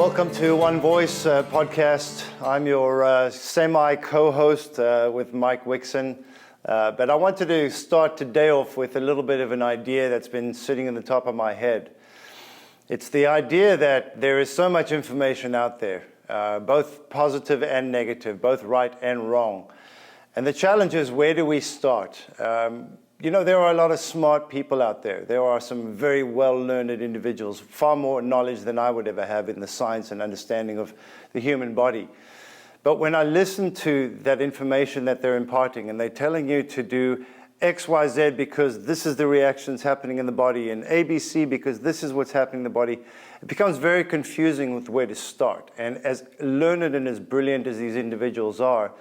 Welcome to One Voice podcast. I'm your semi-co-host with Mike Wixon. But I wanted to start today off with a little bit of an idea that's been sitting in the top of my head. It's the idea that there is so much information out there, both positive and negative, both right and wrong. And the challenge is, where do we start? There are a lot of smart people out there. There are some very well-learned individuals, far more knowledge than I would ever have in the science and understanding of the human body. But when I listen to that information that they're imparting, and they're telling you to do X, Y, Z because this is the reactions happening in the body, and ABC because this is what's happening in the body, it becomes very confusing with where to start. And as learned and as brilliant as these individuals are,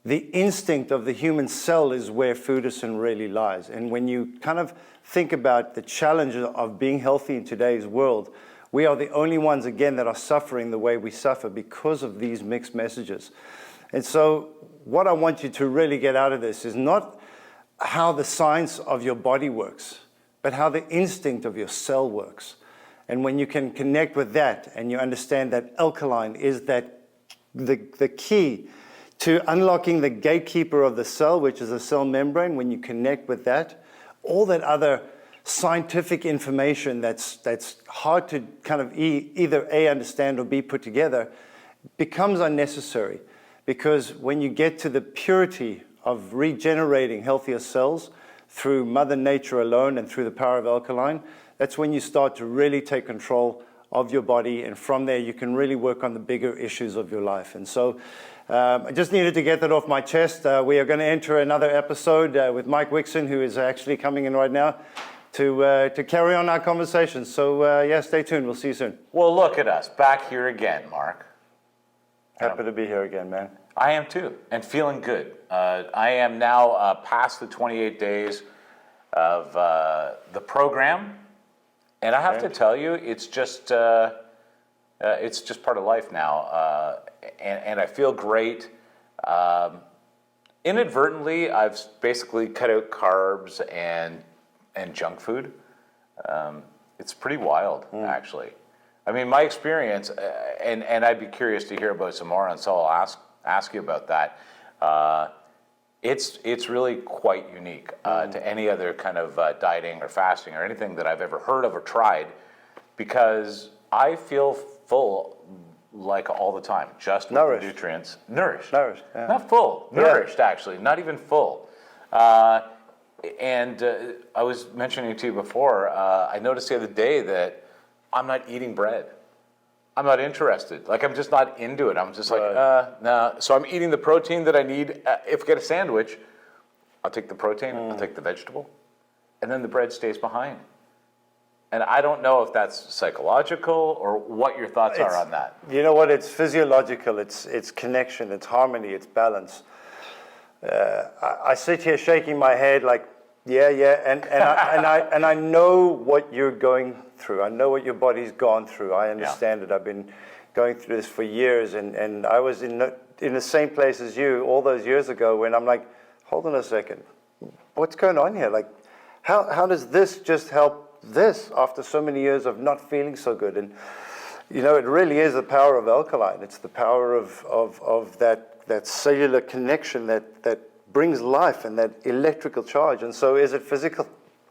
the instinct of the human cell is where Foodicyn really lies. And when you kind of think about the challenge of being healthy in today's world, we are the only ones, again, that are suffering the way we suffer because of these mixed messages. And so what I want you to really get out of this is not how the science of your body works, but how the instinct of your cell works. And when you can connect with that and you understand that alkaline is the key to unlocking the gatekeeper of the cell, which is the cell membrane, when you connect with that, all that other scientific information that's hard to kind of either A, understand or B, put together, becomes unnecessary. Because when you get to the purity of regenerating healthier cells through Mother Nature alone and through the power of alkaline, that's when you start to really take control of your body, and from there you can really work on the bigger issues of your life. And so I just needed to get that off my chest. We are going to enter another episode with Mike Wixon, who is actually coming in right now to carry on our conversation. So stay tuned. We'll see you soon. Well, look at us, back here again, Mark. Happy to be here again, man. I am too, and feeling good. I am now past the 28 days of the program, and I have to tell you, it's just part of life now, and I feel great. Inadvertently, I've basically cut out carbs and junk food. It's pretty wild, actually. I mean, my experience, and I'd be curious to hear about some more, and so I'll ask you about that. It's really quite unique to any other kind of dieting or fasting or anything that I've ever heard of or tried, because I feel full like all the time, just with the nutrients. Nourished. Yeah. Not full. Nourished, actually. Not even full. And I was mentioning to you before, I noticed the other day that I'm not eating bread. I'm not interested. Like, I'm just not into it. I'm just like, no. So I'm eating the protein that I need. If I get a sandwich, I'll take the protein, I'll take the vegetable, and then the bread stays behind. And I don't know if that's psychological or what your thoughts are on that. You know what? It's physiological. It's connection. It's harmony. It's balance. I sit here shaking my head like, yeah, and I know what you're going through. I know what your body's gone through. I understand it. I've been going through this for years, and I was in the same place as you all those years ago when I'm like, hold on a second, what's going on here? Like, how does this just help this after so many years of not feeling so good? And it really is the power of alkaline. It's the power of that cellular connection that brings life and that electrical charge. And so is it physical?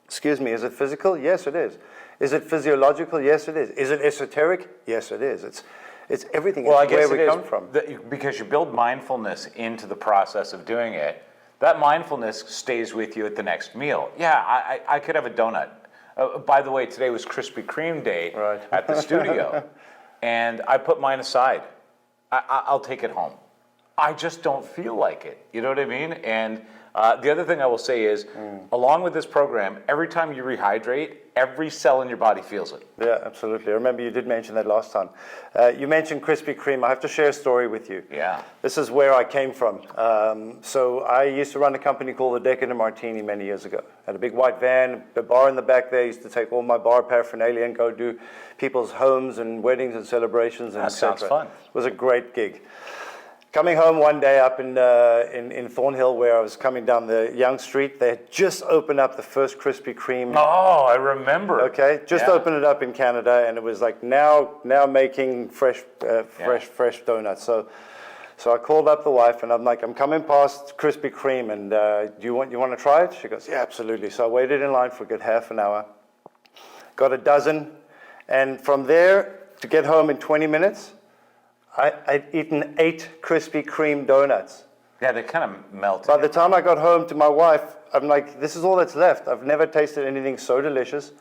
Is it physical? Yes, it is. Is it physiological? Yes, it is. Is it esoteric? Yes, it is. It's everything. Well, it's I guess where we come from. Because you build mindfulness into the process of doing it, that mindfulness stays with you at the next meal. Yeah, I could have a donut. By the way, today was Krispy Kreme day at the studio, and I put mine aside. I'll take it home. I just don't feel like it. You know what I mean? And the other thing I will say is, along with this program, every time you rehydrate, every cell in your body feels it. Yeah, absolutely. I remember you did mention that last time. You mentioned Krispy Kreme. I have to share a story with you. Yeah. This is where I came from. So I used to run a company called the Decadent Martini many years ago. Had a big white van, a bar in the back there. I used to take all my bar paraphernalia and go do people's homes and weddings and celebrations and That sounds fun. It was a great gig. Coming home one day up in Thornhill, where I was coming down the Young Street, they had just opened up the first Krispy Kreme. Oh, I remember. Okay, just opened it up in Canada, and it was like now making fresh donuts. So I called up the wife, and I'm like, I'm coming past Krispy Kreme, and do you want to try it? She goes, yeah, absolutely. So I waited in line for a good half an hour, got a dozen, and from there to get home in 20 minutes. I'd eaten 8 Krispy Kreme donuts. Yeah, they kind of melted. By the time I got home to my wife, I'm like, this is all that's left. I've never tasted anything so delicious,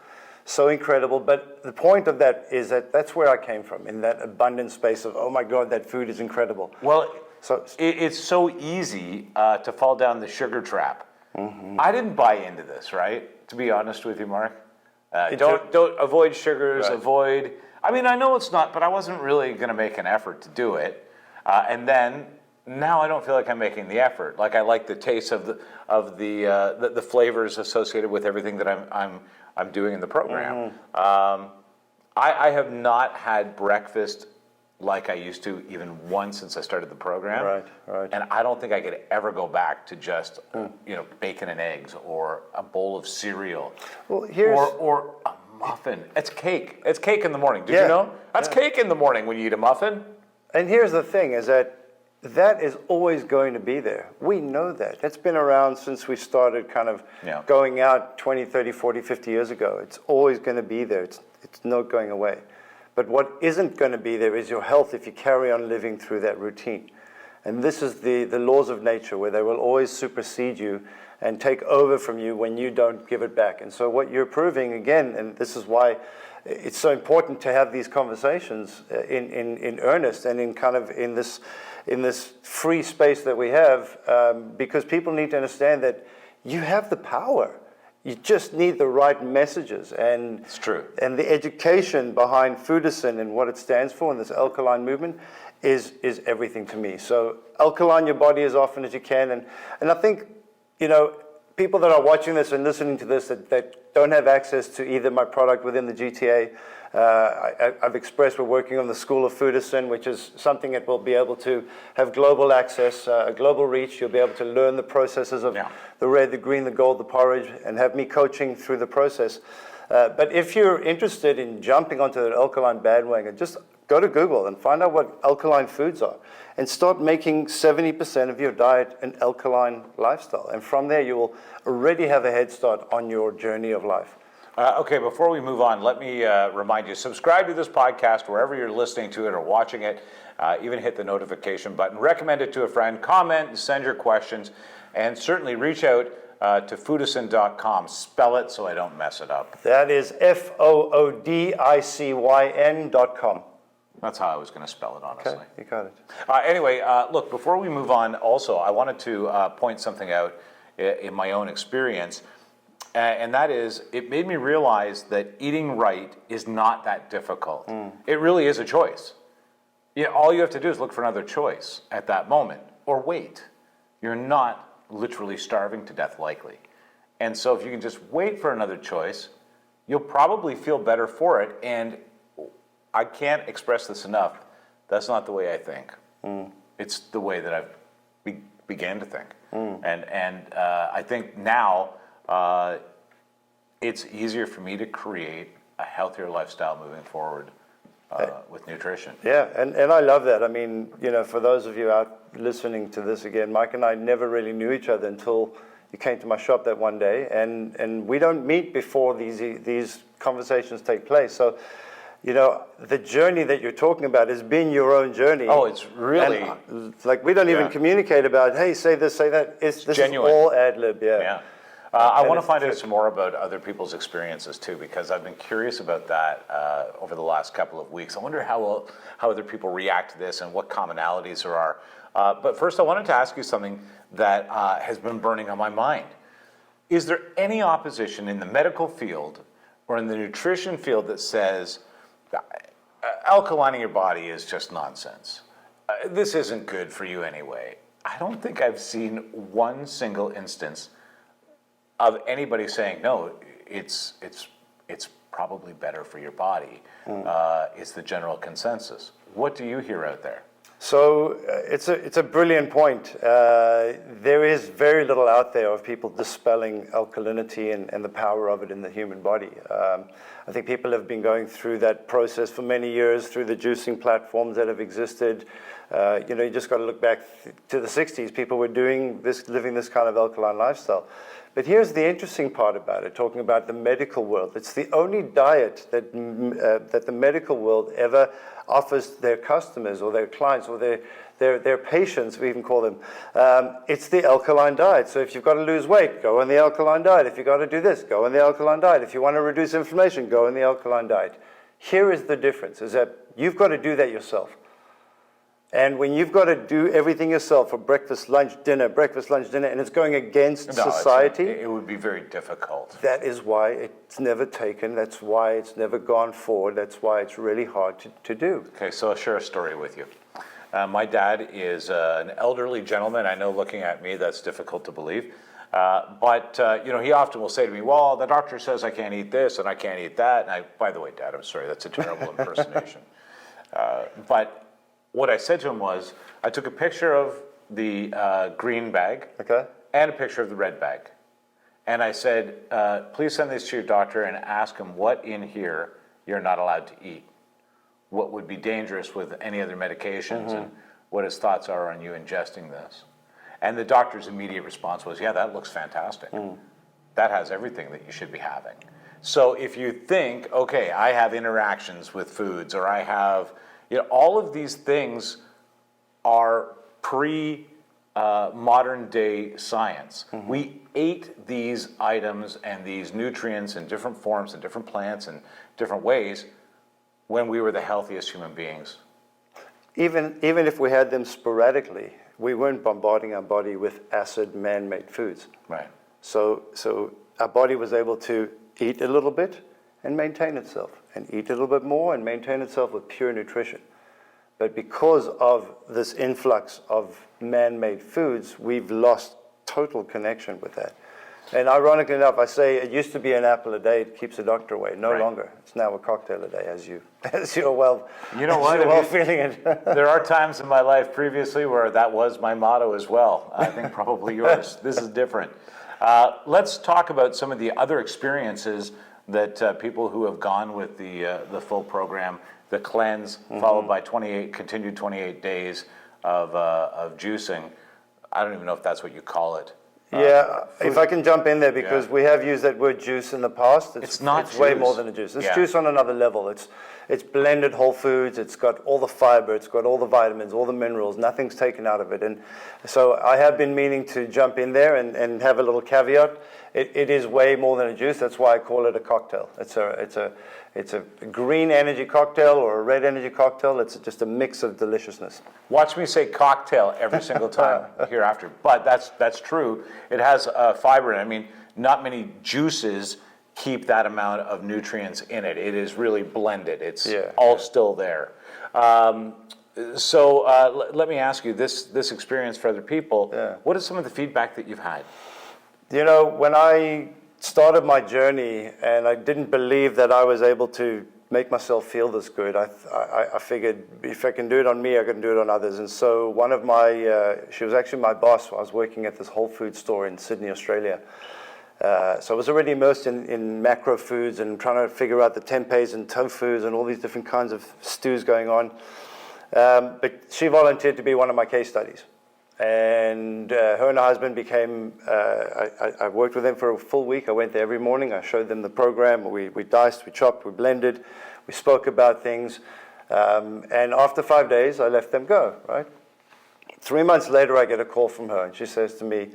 so incredible. But the point of that is that that's where I came from, in that abundant space of, oh my God, that food is incredible. Well, it's so easy to fall down the sugar trap. Mm-hmm. I didn't buy into this, right? To be honest with you, Mark. Don't avoid sugars, right. Avoid... I mean, I know it's not, but I wasn't really going to make an effort to do it. And then now I don't feel like I'm making the effort. Like I like the taste of the flavors associated with everything that I'm doing in the program. Mm-hmm. I have not had breakfast like I used to even once since I started the program. Right. And I don't think I could ever go back to just bacon and eggs or a bowl of cereal. Well, or a muffin. It's cake. It's cake in the morning. Did you know? That's cake in the morning when you eat a muffin. And here's the thing, is that is always going to be there. We know that. That's been around since we started kind of going out 20, 30, 40, 50 years ago. It's always going to be there. It's not going away. But what isn't going to be there is your health if you carry on living through that routine. And this is the laws of nature, where they will always supersede you and take over from you when you don't give it back. And so what you're proving, again, and this is why it's so important to have these conversations in earnest and in this free space that we have, because people need to understand that you have the power. You just need the right messages, and it's true. And the education behind Foodicyn and what it stands for, and this alkaline movement, is everything to me. So alkaline your body as often as you can, and I think people that are watching this and listening to this that don't have access to either my product within the GTA. I've expressed we're working on the School of Foodicyn, which is something that will be able to have global access, a global reach. You'll be able to learn the processes of the red, the green, the gold, the porridge, and have me coaching through the process. But if you're interested in jumping onto the alkaline bandwagon, just go to Google and find out what alkaline foods are, and start making 70% of your diet an alkaline lifestyle. And from there, you will already have a head start on your journey of life. Okay, before we move on, let me remind you, subscribe to this podcast wherever you're listening to it or watching it. Even hit the notification button. Recommend it to a friend. Comment, send your questions, and certainly reach out to Foodicyn.com. Spell it so I don't mess it up. That is FOODICYN.com. That's how I was going to spell it, honestly. Okay, you got it. Anyway, look, before we move on, also, I wanted to point something out in my own experience. And that is, it made me realize that eating right is not that difficult. It really is a choice. All you have to do is look for another choice at that moment, or wait. You're not literally starving to death, likely. And so if you can just wait for another choice, you'll probably feel better for it. And I can't express this enough. That's not the way I think. It's the way that I've began to think. And I think now, it's easier for me to create a healthier lifestyle moving forward with nutrition. Yeah, and I love that. I mean, for those of you out listening to this again, Mike and I never really knew each other until you came to my shop that one day, and we don't meet before these conversations take place. So, the journey that you're talking about has been your own journey. Oh, it's really... like, we don't even communicate about, hey, say this, say that. This genuine. Is all ad-lib, I want to find out some more about other people's experiences too, because I've been curious about that over the last couple of weeks. I wonder how other people react to this and what commonalities there are. But first, I wanted to ask you something that has been burning on my mind. Is there any opposition in the medical field or in the nutrition field that says alkalining your body is just nonsense? This isn't good for you anyway. I don't think I've seen one single instance of anybody saying, no, it's probably better for your body. It's the general consensus. What do you hear out there? So it's a brilliant point. There is very little out there of people dispelling alkalinity and the power of it in the human body. I think people have been going through that process for many years through the juicing platforms that have existed. You just got to look back to the 60s. People were doing this, living this kind of alkaline lifestyle. But here's the interesting part about it, talking about the medical world. It's the only diet that the medical world ever offers their customers or their clients or their patients, we even call them. It's the alkaline diet. So if you've got to lose weight, go on the alkaline diet. If you've got to do this, go on the alkaline diet. If you want to reduce inflammation, go on the alkaline diet. Here is the difference, is that you've got to do that yourself. And when you've got to do everything yourself for breakfast, lunch, dinner, and it's going against society. It would be very difficult. That is why it's never taken. That's why it's never gone forward. That's why it's really hard to do. Okay, so I'll share a story with you. My dad is an elderly gentleman. I know looking at me, that's difficult to believe. But he often will say to me, well, the doctor says I can't eat this and I can't eat that. And by the way, Dad, I'm sorry, that's a terrible impersonation. But what I said to him was, I took a picture of the green bag and a picture of the red bag. And I said, please send this to your doctor and ask him what in here you're not allowed to eat. What would be dangerous with any other medications and what his thoughts are on you ingesting this. And the doctor's immediate response was, yeah, that looks fantastic. That has everything that you should be having. So if you think, okay, I have interactions with foods or I have, all of these things are pre-modern day science. We ate these items and these nutrients in different forms and different plants and different ways when we were the healthiest human beings. Even if we had them sporadically, we weren't bombarding our body with acid man-made foods. Right. So our body was able to eat a little bit and maintain itself, and eat a little bit more and maintain itself with pure nutrition. But because of this influx of man-made foods, we've lost total connection with that. And ironically enough, I say it used to be an apple a day, it keeps the doctor away. No longer. It's now a cocktail a day, as you're well feeling it. There are times in my life previously where that was my motto as well. I think probably yours. This is different. Let's talk about some of the other experiences that people who have gone with the full program, the cleanse, followed by continued 28 days of juicing. I don't even know if that's what you call it. Yeah, if I can jump in there, because we have used that word juice in the past. It's not It's juice. way more than a juice. It's juice on another level. It's blended whole foods. It's got all the fiber. It's got all the vitamins, all the minerals. Nothing's taken out of it. And so I have been meaning to jump in there and have a little caveat. It is way more than a juice. That's why I call it a cocktail. It's a green energy cocktail or a red energy cocktail. It's just a mix of deliciousness. Watch me say cocktail every single time hereafter. But that's true. It has fiber in it. I mean, not many juices keep that amount of nutrients in it. It is really blended. It's still there. So let me ask you, this experience for other people, what is some of the feedback that you've had? When I started my journey and I didn't believe that I was able to make myself feel this good, I figured if I can do it on me, I can do it on others. And so one of she was actually my boss. I was working at this Whole Foods store in Sydney, Australia. So I was already immersed in macro foods and trying to figure out the tempehs and tofus and all these different kinds of stews going on. But she volunteered to be one of my case studies. And her and her husband became, I worked with them for a full week. I went there every morning. I showed them the program. We diced, we chopped, we blended, we spoke about things. And after 5 days, I let them go, right? 3 months later, I get a call from her, and she says to me,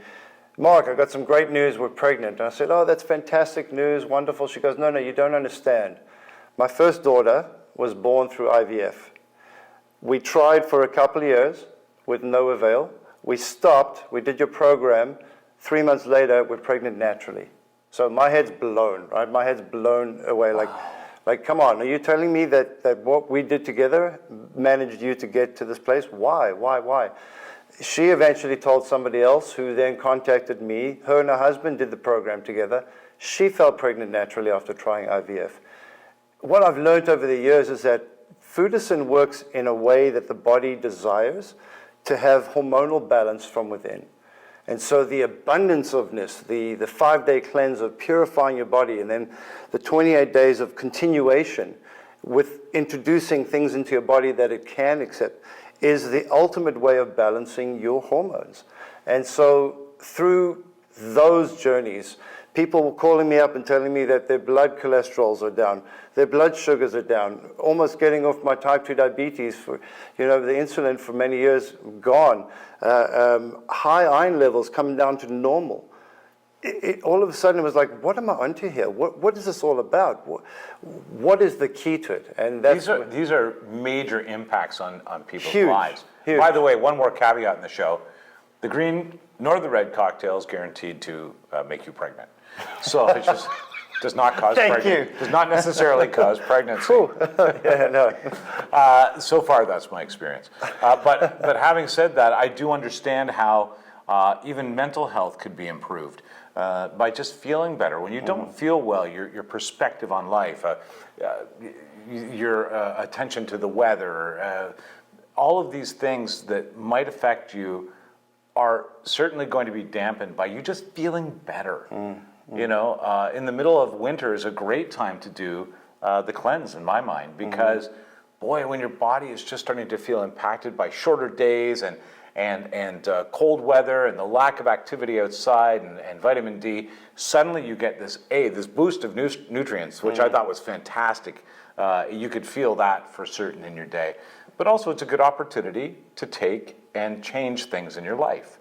Mark, I got some great news. We're pregnant. And I said, oh, that's fantastic news, wonderful. She goes, no, you don't understand. My first daughter was born through IVF. We tried for a couple of years with no avail. We stopped, we did your program. 3 months later, we're pregnant naturally. So my head's blown, right? My head's blown away. Like, come on, are you telling me that what we did together managed you to get to this place? Why? She eventually told somebody else, who then contacted me. Her and her husband did the program together. She fell pregnant naturally after trying IVF. What I've learned over the years is that Foodicyn works in a way that the body desires to have hormonal balance from within. And so the abundance ofness, the 5-day cleanse of purifying your body, and then the 28 days of continuation with introducing things into your body that it can accept, is the ultimate way of balancing your hormones. And so through those journeys, people were calling me up and telling me that their blood cholesterols are down, their blood sugars are down, almost getting off my type 2 diabetes for, the insulin for many years gone, high iron levels coming down to normal. All of a sudden it was like, what am I onto here? What is this all about? What is the key to it? And these are major impacts on people's Huge, lives. huge. By the way, one more caveat in the show: the green nor the red cocktail is guaranteed to make you pregnant. So it just does not cause pregnancy. Does not necessarily cause pregnancy. Yeah, no. So far, that's my experience. But having said that, I do understand how even mental health could be improved by just feeling better. When you don't feel well, your perspective on life, your attention to the weather, all of these things that might affect you are certainly going to be dampened by you just feeling better. In the middle of winter is a great time to do the cleanse, in my mind, because boy, when your body is just starting to feel impacted by shorter days and cold weather and the lack of activity outside and vitamin D, suddenly you get this boost of nutrients, which I thought was fantastic. You could feel that for certain in your day. But also it's a good opportunity to take and change things in your life.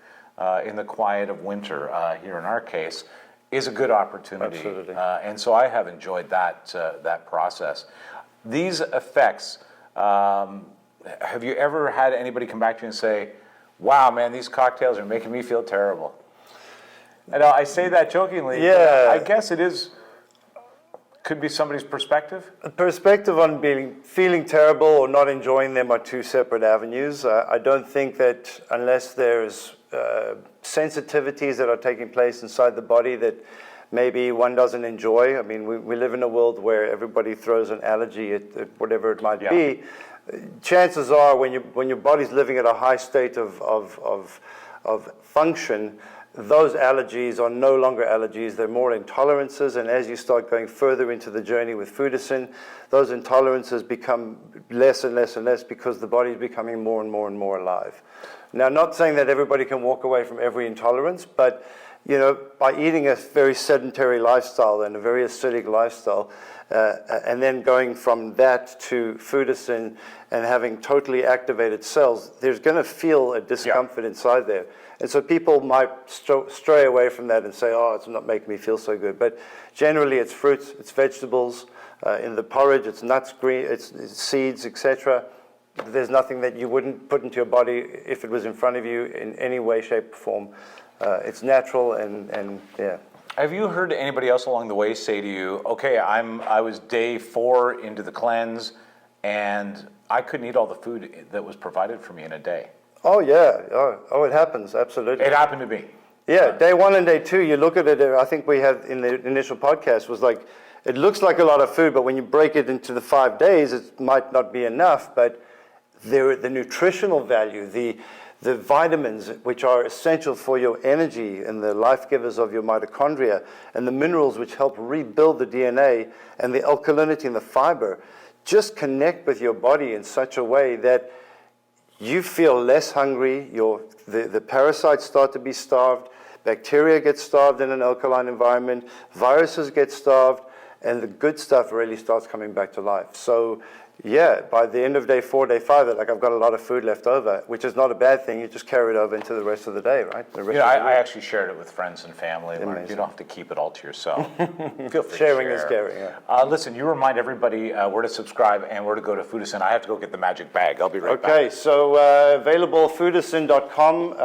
In the quiet of winter, here in our case, is a good opportunity. Absolutely. And so I have enjoyed that process. These effects, have you ever had anybody come back to you and say, wow, man, these cocktails are making me feel terrible? And I say that jokingly. Yeah. I guess could be somebody's perspective. A perspective on feeling terrible or not enjoying them are two separate avenues. I don't think that unless there's sensitivities that are taking place inside the body that maybe one doesn't enjoy. I mean, we live in a world where everybody throws an allergy at whatever it might be. Chances are when your body's living at a high state of function, those allergies are no longer allergies, they're more intolerances, and as you start going further into the journey with Foodicyn, those intolerances become less and less and less because the body's becoming more and more and more alive. Now, not saying that everybody can walk away from every intolerance, but by eating a very sedentary lifestyle and a very acidic lifestyle, and then going from that to Foodicyn and having totally activated cells, there's going to feel a discomfort inside there. And so people might stray away from that and say, oh, it's not making me feel so good. But generally it's fruits, it's vegetables, in the porridge, it's nuts, it's seeds, etc. There's nothing that you wouldn't put into your body if it was in front of you in any way, shape, or form. It's natural and yeah. Have you heard anybody else along the way say to you, okay, I was day 4 into the cleanse and I couldn't eat all the food that was provided for me in a day? Oh yeah, it happens, absolutely. It happened to me. Yeah, day 1 and day 2, you look at it, I think we had in the initial podcast was like, it looks like a lot of food, but when you break it into the 5 days, it might not be enough, but the nutritional value, the vitamins, which are essential for your energy and the life givers of your mitochondria, and the minerals which help rebuild the DNA, and the alkalinity and the fiber, just connect with your body in such a way that you feel less hungry, the parasites start to be starved, bacteria get starved in an alkaline environment, viruses get starved, and the good stuff really starts coming back to life. So yeah, by the end of day 4, day 5, like I've got a lot of food left over, which is not a bad thing. You just carry it over into the rest of the day, right? I actually shared it with friends and family. You don't have to keep it all to yourself. Feel free Sharing to is share. caring, yeah. Listen, you remind everybody where to subscribe and where to go to Foodicyn. I have to go get the magic bag. I'll be right back. Okay, so available Foodicyn.com.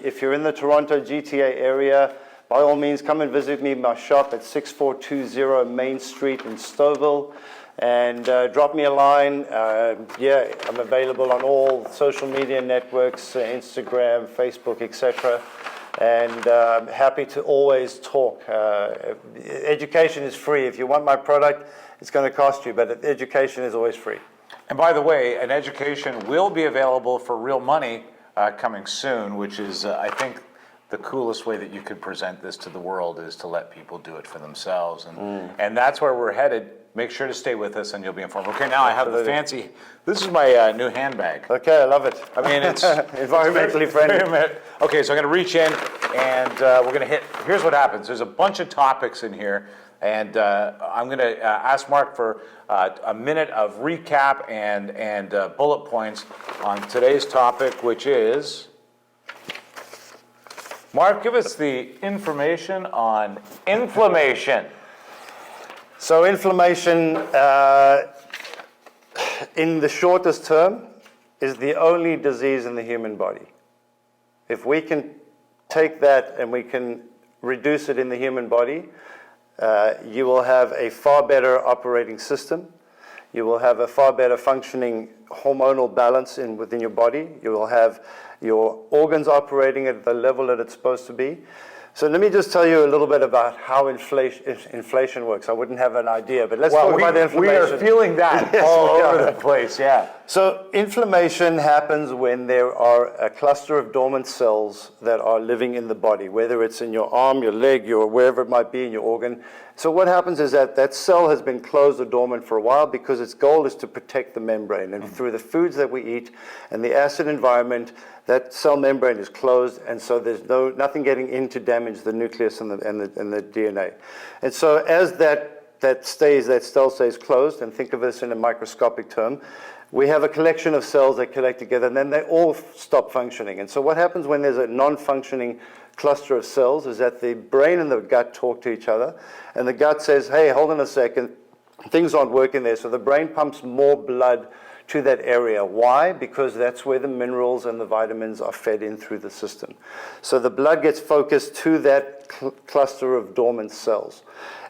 If you're in the Toronto GTA area, by all means, come and visit me in my shop at 6420 Main Street in Stouffville. And drop me a line. I'm available on all social media networks, Instagram, Facebook, etc. And I'm happy to always talk. Education is free. If you want my product, it's going to cost you, but education is always free. And by the way, an education will be available for real money coming soon, which is, I think, the coolest way that you could present this to the world is to let people do it for themselves. And that's where we're headed. Make sure to stay with us and you'll be informed. Okay, now I have the fancy, this is my new handbag. Okay, I love it. I mean, it's environmentally friendly. Okay, so I'm going to reach in and we're going to hit, here's what happens. There's a bunch of topics in here and I'm going to ask Mark for a minute of recap and bullet points on today's topic, which is, Mark, give us the information on inflammation. So inflammation, in the shortest term, is the only disease in the human body. If we can take that and we can reduce it in the human body, you will have a far better operating system. You will have a far better functioning hormonal balance within your body. You will have your organs operating at the level that it's supposed to be. So let me just tell you a little bit about how inflation works. I wouldn't have an idea, but let's talk about inflammation. We are feeling that all over the place, yeah. So inflammation happens when there are a cluster of dormant cells that are living in the body, whether it's in your arm, your leg, your wherever it might be in your organ. So what happens is that that cell has been closed or dormant for a while because its goal is to protect the membrane. And through the foods that we eat and the acid environment, that cell membrane is closed, and so there's nothing getting in to damage the nucleus and the DNA. And so as that cell stays closed, and think of this in a microscopic term, we have a collection of cells that collect together, and then they all stop functioning. And so what happens when there's a non-functioning cluster of cells is that the brain and the gut talk to each other, and the gut says, hey, hold on a second, things aren't working there. So the brain pumps more blood to that area. Why? Because that's where the minerals and the vitamins are fed in through the system. So the blood gets focused to that cluster of dormant cells.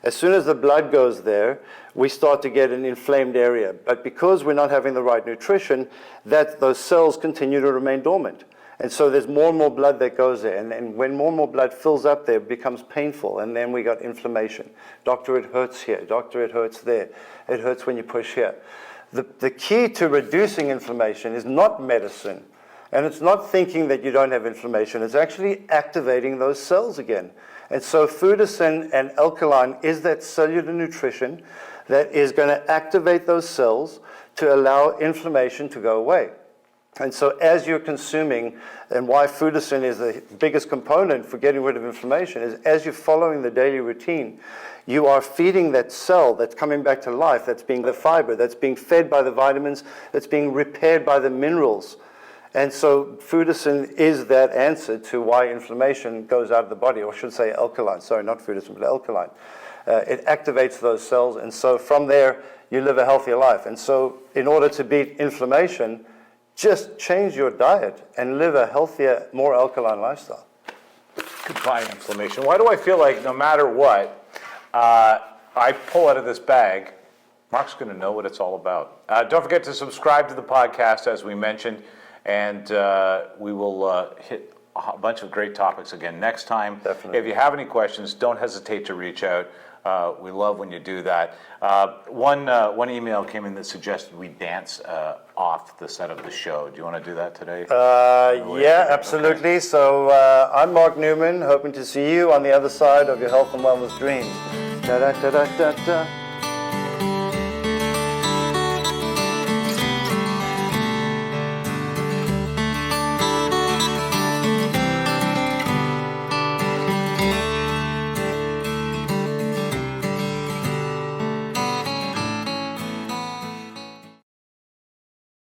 As soon as the blood goes there, we start to get an inflamed area. But because we're not having the right nutrition, those cells continue to remain dormant. And so there's more and more blood that goes there. And when more and more blood fills up there, it becomes painful. And then we got inflammation. Doctor, it hurts here. Doctor, it hurts there. It hurts when you push here. The key to reducing inflammation is not medicine. And it's not thinking that you don't have inflammation. It's actually activating those cells again. And so Foodicyn and alkaline is that cellular nutrition that is going to activate those cells to allow inflammation to go away. And so as you're consuming, and why Foodicyn is the biggest component for getting rid of inflammation, is as you're following the daily routine, you are feeding that cell that's coming back to life, that's being the fiber, that's being fed by the vitamins, that's being repaired by the minerals. And so Foodicyn is that answer to why inflammation goes out of the body, or I should say alkaline, sorry, not Foodicyn, but alkaline. It activates those cells, and so from there, you live a healthier life. And so in order to beat inflammation, just change your diet and live a healthier, more alkaline lifestyle. Goodbye, inflammation. Why do I feel like no matter what I pull out of this bag, Mark's going to know what it's all about. Don't forget to subscribe to the podcast, as we mentioned, and we will hit a bunch of great topics again next time. Definitely. If you have any questions, don't hesitate to reach out. We love when you do that. One email came in that suggested we dance off the set of the show. Do you want to do that today? Yeah, absolutely. Okay. So I'm Mark Newman, hoping to see you on the other side of your health and wellness dreams. Da da da da da da.